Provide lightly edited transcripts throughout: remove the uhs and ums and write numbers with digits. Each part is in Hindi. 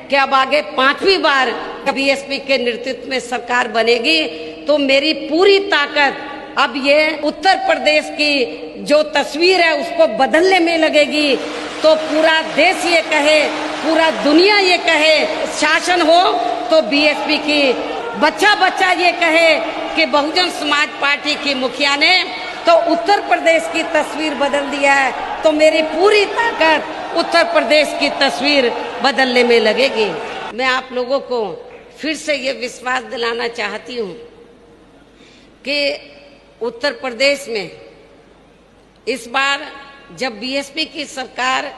कि अब आगे 5वीं बार बीएसपी के नेतृत्व में सरकार बनेगी तो मेरी पूरी ताकत अब ये उत्तर प्रदेश की जो तस्वीर है उसको बदलने में लगेगी। तो पूरा देश ये कहे, पूरा दुनिया ये कहे शासन हो तो बीएसपी की, बच्चा बच्चा ये कहे कि बहुजन समाज पार्टी की मुखिया ने तो उत्तर प्रदेश की तस्वीर बदल दिया है, तो मेरी पूरी ताकत उत्तर प्रदेश की तस्वीर बदलने में लगेगी। मैं आप लोगों को फिर से ये विश्वास दिलाना चाहती हूँ कि उत्तर प्रदेश में इस बार जब बीएसपी की सरकार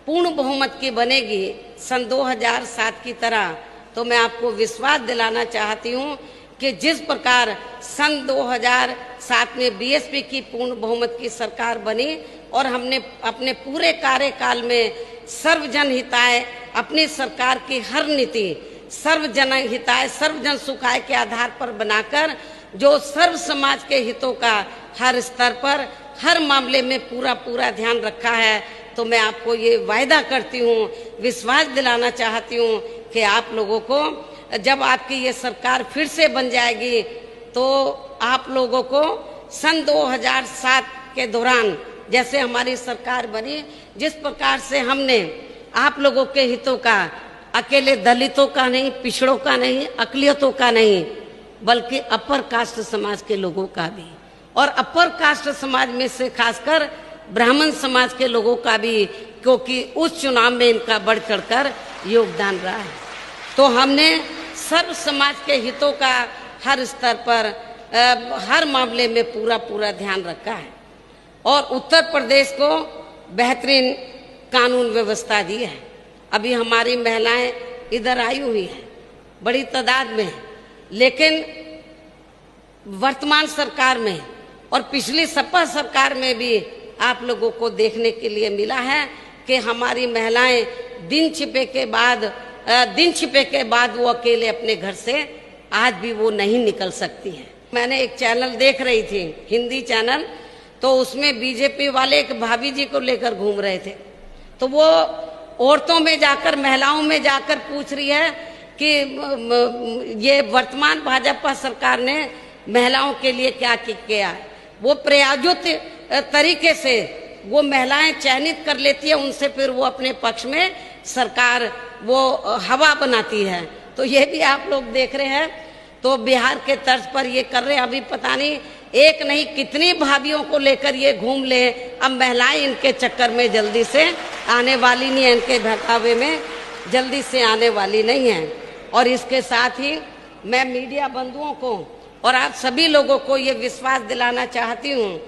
पूर्ण बहुमत की बनेगी सन 2007 की तरह, तो मैं आपको विश्वास दिलाना चाहती हूँ कि जिस प्रकार सन 2007 में बीएसपी की पूर्ण बहुमत की सरकार बनी और हमने अपने पूरे कार्यकाल में सर्वजन हिताय अपनी सरकार की हर नीति सर्वजन हिताय सर्वजन सुखाय के आधार पर बनाकर जो सर्व समाज के हितों का हर स्तर पर हर मामले में पूरा ध्यान रखा है, तो मैं आपको ये वायदा करती हूँ, विश्वास दिलाना चाहती हूँ कि आप लोगों को जब आपकी ये सरकार फिर से बन जाएगी तो आप लोगों को सन 2007 के दौरान जैसे हमारी सरकार बनी, जिस प्रकार से हमने आप लोगों के हितों का, अकेले दलितों का नहीं, पिछड़ों का नहीं, अकलियतों का नहीं, बल्कि अपर कास्ट समाज के लोगों का भी, और अपर कास्ट समाज में से खासकर ब्राह्मण समाज के लोगों का भी, क्योंकि उस चुनाव में इनका बढ़ चढ़कर योगदान रहा है। तो हमने सर्व समाज के हितों का हर स्तर पर हर मामले में पूरा ध्यान रखा है और उत्तर प्रदेश को बेहतरीन कानून व्यवस्था दी है। अभी हमारी महिलाएं इधर आई हुई हैं बड़ी तादाद में, लेकिन वर्तमान सरकार में और पिछली सपा सरकार में भी आप लोगों को देखने के लिए मिला है कि हमारी महिलाएं दिन छिपे के बाद वो अकेले अपने घर से आज भी वो नहीं निकल सकती हैं। मैंने एक चैनल देख रही थी, हिंदी चैनल, तो उसमें बीजेपी वाले एक भाभी जी को लेकर घूम रहे थे, तो वो औरतों में जाकर, महिलाओं में जाकर पूछ रही है कि ये वर्तमान भाजपा सरकार ने महिलाओं के लिए क्या किया है। वो प्रायोजित तरीके से वो महिलाएं चयनित कर लेती है, उनसे फिर वो अपने पक्ष में सरकार वो हवा बनाती है। तो ये भी आप लोग देख रहे हैं, तो बिहार के तर्ज पर ये कर रहे हैं। अभी पता नहीं एक नहीं कितनी भाभीियों को लेकर ये घूम ले। अब महिलाएं इनके चक्कर में जल्दी से आने वाली नहीं है, इनके बहकावे में जल्दी से आने वाली नहीं है। और इसके साथ ही मैं मीडिया बंधुओं को और आप सभी लोगों को ये विश्वास दिलाना चाहती हूँ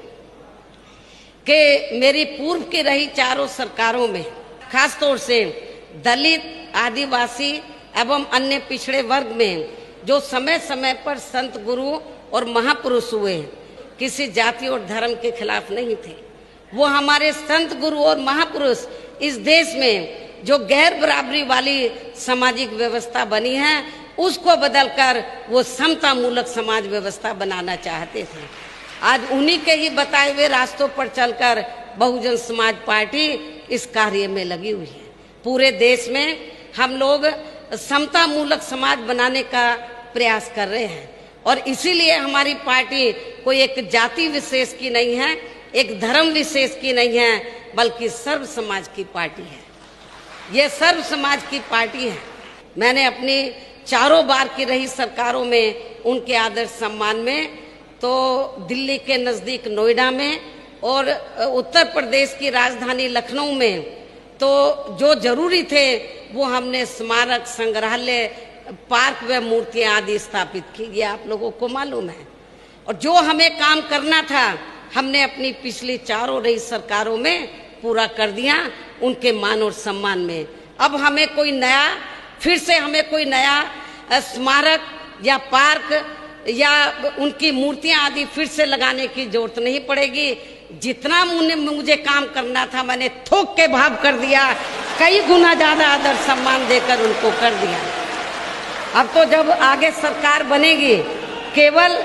कि मेरी पूर्व की रही चारों सरकारों में खासतौर से दलित, आदिवासी एवं अन्य पिछड़े वर्ग में जो समय समय पर संत गुरु और महापुरुष हुए, किसी जाति और धर्म के खिलाफ नहीं थे। वो हमारे संत गुरु और महापुरुष इस देश में जो गैर बराबरी वाली सामाजिक व्यवस्था बनी है उसको बदलकर वो समता मूलक समाज व्यवस्था बनाना चाहते थे। आज उन्हीं के ही बताए हुए रास्तों पर चलकर बहुजन समाज पार्टी इस कार्य में लगी हुई है। पूरे देश में हम लोग समता मूलक समाज बनाने का प्रयास कर रहे हैं और इसीलिए हमारी पार्टी कोई एक जाति विशेष की नहीं है, एक धर्म विशेष की नहीं है, बल्कि सर्व समाज की पार्टी है। ये सर्व समाज की पार्टी है। मैंने अपनी चारों बार की रही सरकारों में उनके आदर सम्मान में तो दिल्ली के नज़दीक नोएडा में और उत्तर प्रदेश की राजधानी लखनऊ में तो जो जरूरी थे वो हमने स्मारक, संग्रहालय, पार्क व मूर्तियां आदि स्थापित की। ये आप लोगों को मालूम है। और जो हमें काम करना था हमने अपनी पिछली चारों रही सरकारों में पूरा कर दिया उनके मान और सम्मान में। अब हमें कोई नया, फिर से हमें कोई नया स्मारक या पार्क या उनकी मूर्तियां आदि फिर से लगाने की जरूरत नहीं पड़ेगी। जितना मुझे काम करना था मैंने थोक के भाव कर दिया, कई गुना ज्यादा आदर सम्मान देकर उनको कर दिया। अब तो जब आगे सरकार बनेगी केवल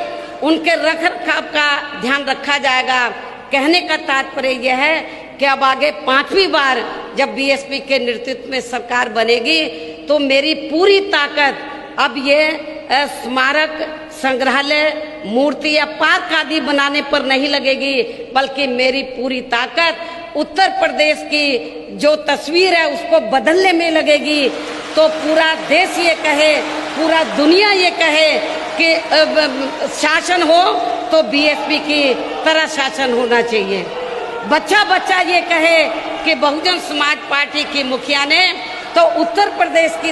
उनके रख रखाव का ध्यान रखा जाएगा। कहने का तात्पर्य यह है कि अब आगे 5वीं बार जब बीएसपी के नेतृत्व में सरकार बनेगी तो मेरी पूरी ताकत अब ये स्मारक, संग्रहालय, मूर्ति या पार्क आदि बनाने पर नहीं लगेगी, बल्कि मेरी पूरी ताकत उत्तर प्रदेश की जो तस्वीर है उसको बदलने में लगेगी। तो पूरा देश ये कहे, पूरा दुनिया ये कहे कि शासन हो तो बीएसपी की तरह शासन होना चाहिए। बच्चा बच्चा ये कहे कि बहुजन समाज पार्टी की मुखिया ने तो उत्तर प्रदेश की